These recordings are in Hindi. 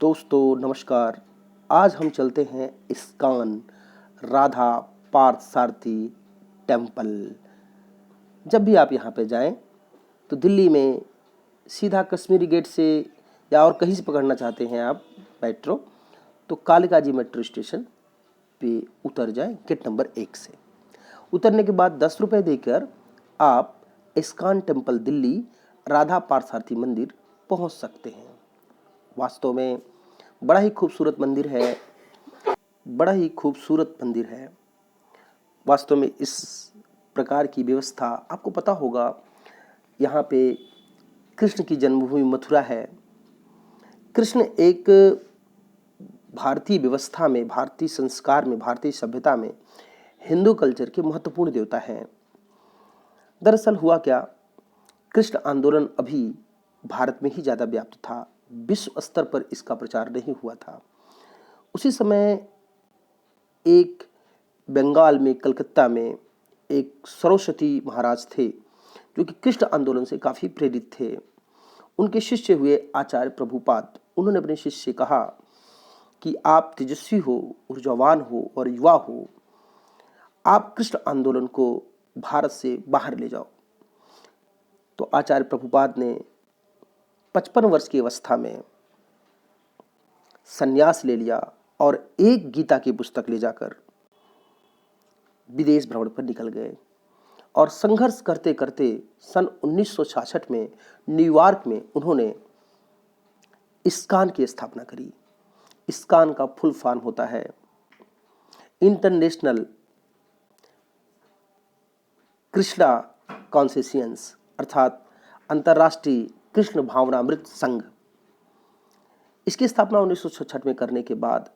दोस्तों नमस्कार। आज हम चलते हैं इस्कॉन राधा पार्थसारथी टेम्पल। जब भी आप यहाँ पे जाएं तो दिल्ली में सीधा कश्मीरी गेट से या और कहीं से पकड़ना चाहते हैं आप मेट्रो, तो कालिका जी मेट्रो स्टेशन पे उतर जाएं गेट नंबर 1 से। उतरने के बाद 10 रुपये देकर आप इस्कॉन टेम्पल दिल्ली राधा पार्थसारथी मंदिर पहुँच सकते हैं। वास्तव में बड़ा ही खूबसूरत मंदिर है, बड़ा ही खूबसूरत मंदिर है। वास्तव में इस प्रकार की व्यवस्था आपको पता होगा, यहाँ पे कृष्ण की जन्मभूमि मथुरा है। कृष्ण एक भारतीय व्यवस्था में, भारतीय संस्कार में, भारतीय सभ्यता में हिंदू कल्चर के महत्वपूर्ण देवता हैं। दरअसल हुआ क्या, कृष्ण आंदोलन अभी भारत में ही ज़्यादा व्याप्त था, विश्व स्तर पर इसका प्रचार नहीं हुआ था। उसी समय एक बंगाल में, कलकत्ता में एक सरस्वती महाराज थे जो कि कृष्ण आंदोलन से काफ़ी प्रेरित थे। उनके शिष्य हुए आचार्य प्रभुपाद। उन्होंने अपने शिष्य से कहा कि आप तेजस्वी हो, ऊर्जावान हो और युवा हो, आप कृष्ण आंदोलन को भारत से बाहर ले जाओ। तो आचार्य प्रभुपाद ने 55 वर्ष की अवस्था में संन्यास ले लिया और एक गीता की पुस्तक ले जाकर विदेश भ्रमण पर निकल गए और संघर्ष करते करते सन 1966 में न्यूयॉर्क में उन्होंने इस्कॉन की स्थापना करी। इस्कॉन का फुल फॉर्म होता है इंटरनेशनल कृष्णा कॉन्सेसियंस, अर्थात अंतर्राष्ट्रीय कृष्ण भावनामृत संघ। इसकी स्थापना 1966 में करने के बाद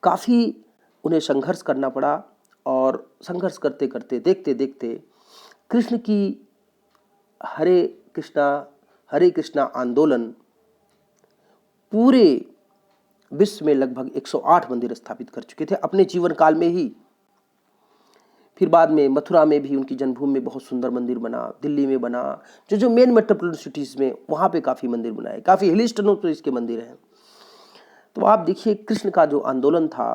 काफ़ी उन्हें संघर्ष करना पड़ा और संघर्ष करते करते, देखते देखते कृष्ण की हरे कृष्णा आंदोलन पूरे विश्व में लगभग 108 मंदिर स्थापित कर चुके थे अपने जीवन काल में ही। फिर बाद में मथुरा में भी उनकी जन्मभूमि में बहुत सुंदर मंदिर बना, दिल्ली में बना, जो मेन मेट्रोपोलिटन सिटीज़ में वहाँ पे काफ़ी मंदिर बनाए, काफ़ी हिल स्टेशनों पर इसके मंदिर हैं। तो आप देखिए कृष्ण का जो आंदोलन था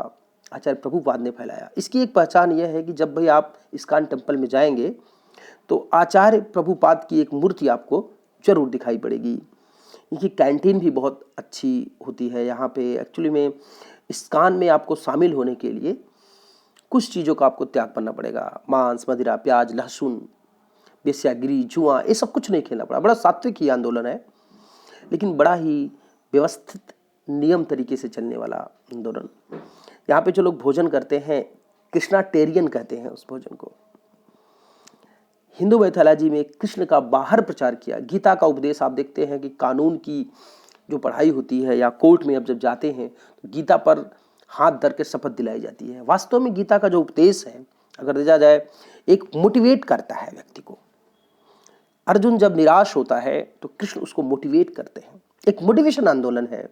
आचार्य प्रभुपाद ने फैलाया। इसकी एक पहचान यह है कि जब भी आप इस्कॉन टेम्पल में जाएंगे तो आचार्य प्रभुपाद की एक मूर्ति आपको जरूर दिखाई पड़ेगी। इनकी कैंटीन भी बहुत अच्छी होती है। यहाँ पे एक्चुअली में इस्कॉन में आपको शामिल होने के लिए कुछ चीज़ों का आपको त्याग करना पड़ेगा। मांस, मदिरा, प्याज, लहसुन, वेश्यागिरी, जुआ, ये सब कुछ नहीं खेलना पड़ा। बड़ा सात्विक ही आंदोलन है, लेकिन बड़ा ही व्यवस्थित नियम तरीके से चलने वाला आंदोलन। यहाँ पे जो लोग भोजन करते हैं कृष्णाटेरियन कहते हैं उस भोजन को। हिंदू मैथोलॉजी में कृष्ण का बाहर प्रचार किया। गीता का उपदेश आप देखते हैं कि कानून की जो पढ़ाई होती है या कोर्ट में अब जब जाते हैं तो गीता पर हाथ धर के शपथ दिलाई जाती है। वास्तव में गीता का जो उपदेश है, अगर देखा जाए, एक मोटिवेट करता है व्यक्ति को। अर्जुन जब निराश होता है तो कृष्ण उसको मोटिवेट करते हैं। एक मोटिवेशन आंदोलन है,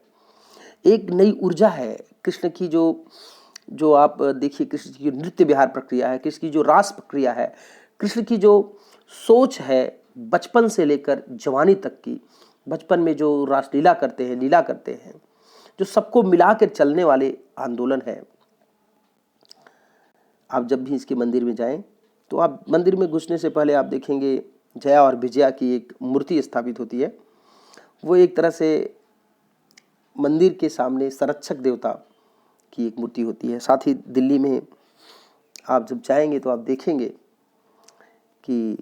एक नई ऊर्जा है। कृष्ण की जो आप देखिए, कृष्ण की जो नृत्य विहार प्रक्रिया है, कृष्ण की जो रास प्रक्रिया है, कृष्ण की जो सोच है बचपन से लेकर जवानी तक की, बचपन में जो रासलीला करते हैं, लीला करते हैं, जो सबको मिला कर चलने वाले आंदोलन है। आप जब भी इसके मंदिर में जाएं तो आप मंदिर में घुसने से पहले आप देखेंगे जया और विजया की एक मूर्ति स्थापित होती है। वो एक तरह से मंदिर के सामने संरक्षक देवता की एक मूर्ति होती है। साथ ही दिल्ली में आप जब जाएंगे तो आप देखेंगे कि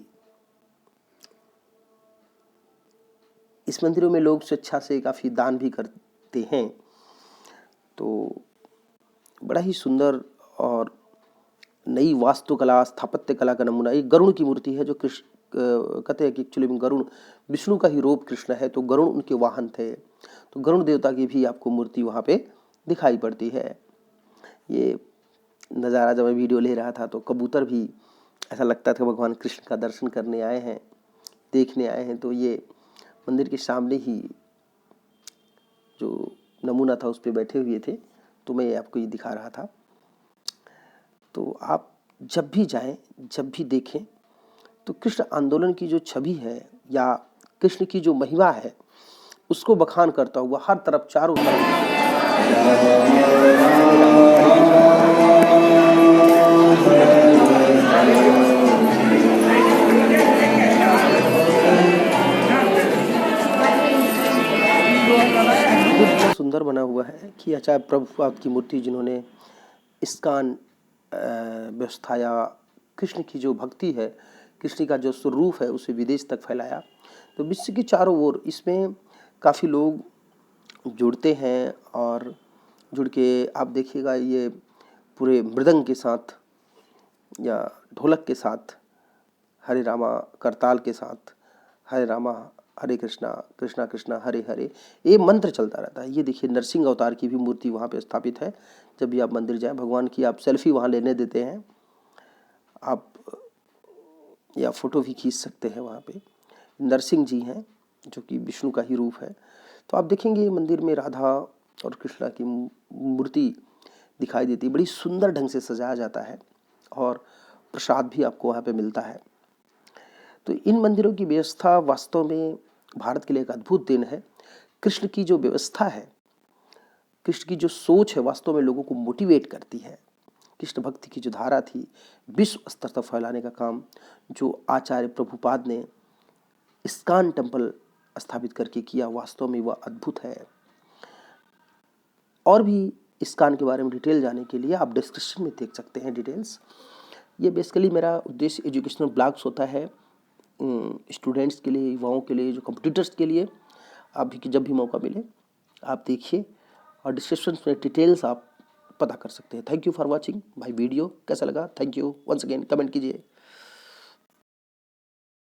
इस मंदिरों में लोग स्वेच्छा से काफ़ी दान भी करते हैं। तो बड़ा ही सुंदर और नई वास्तुकला, स्थापत्य कला का नमूना। एक गरुड़ की मूर्ति है जो कृष्ण कहते हैं कि एक्चुअली में गरुड़ विष्णु का ही रूप कृष्ण है, तो गरुड़ उनके वाहन थे। तो गरुड़ देवता की भी आपको मूर्ति वहाँ पे दिखाई पड़ती है। ये नज़ारा जब मैं वीडियो ले रहा था तो कबूतर भी ऐसा लगता था भगवान कृष्ण का दर्शन करने आए हैं, देखने आए हैं। तो ये मंदिर के सामने ही जो नमूना था उस पर बैठे हुए थे, तो मैं आपको ये दिखा रहा था। तो आप जब भी जाएं, जब भी देखें, तो कृष्ण आंदोलन की जो छवि है या कृष्ण की जो महिमा है उसको बखान करता हुआ हर तरफ चारों तरफ ये इतना सुंदर बना हुआ है कि आचार्य प्रभुपाद की मूर्ति जिन्होंने इस्कॉन व्यवस्था या कृष्ण की जो भक्ति है, कृष्ण का जो स्वरूप है उसे विदेश तक फैलाया। तो विश्व की चारों ओर इसमें काफ़ी लोग जुड़ते हैं और जुड़ के आप देखिएगा ये पूरे मृदंग के साथ या ढोलक के साथ, हरे रामा करताल के साथ, हरे रामा हरे कृष्णा कृष्णा कृष्णा हरे हरे, ये मंत्र चलता रहता है। ये देखिए नरसिंह अवतार की भी मूर्ति वहाँ पे स्थापित है। जब भी आप मंदिर जाएं भगवान की आप सेल्फी वहाँ लेने देते हैं आप, या फोटो भी खींच सकते हैं वहाँ पे। नरसिंह जी हैं जो कि विष्णु का ही रूप है। तो आप देखेंगे मंदिर में राधा और कृष्णा की मूर्ति दिखाई देती है, बड़ी सुंदर ढंग से सजाया जाता है और प्रसाद भी आपको वहाँ पे मिलता है। तो इन मंदिरों की व्यवस्था वास्तव में भारत के लिए एक अद्भुत दिन है। कृष्ण की जो व्यवस्था है, कृष्ण की जो सोच है वास्तव में लोगों को मोटिवेट करती है। कृष्ण भक्ति की जो धारा थी विश्व स्तर तक फैलाने का काम जो आचार्य प्रभुपाद ने इस्कॉन टेम्पल स्थापित करके किया, वास्तव में वह अद्भुत है। और भी इस्कॉन के बारे में डिटेल जानने के लिए आप डिस्क्रिप्शन में देख सकते हैं डिटेल्स। ये बेसिकली मेरा उद्देश्य एजुकेशनल ब्लॉग्स होता है स्टूडेंट्स के लिए, युवाओं के लिए, जो कंप्यूटर्स के लिए। आप भी जब भी मौका मिले आप देखिए और डिस्क्रिप्शन में डिटेल्स आप पता कर सकते हैं। Thank you for watching. भाई वीडियो कैसा लगा, thank you once again, comment कीजिए।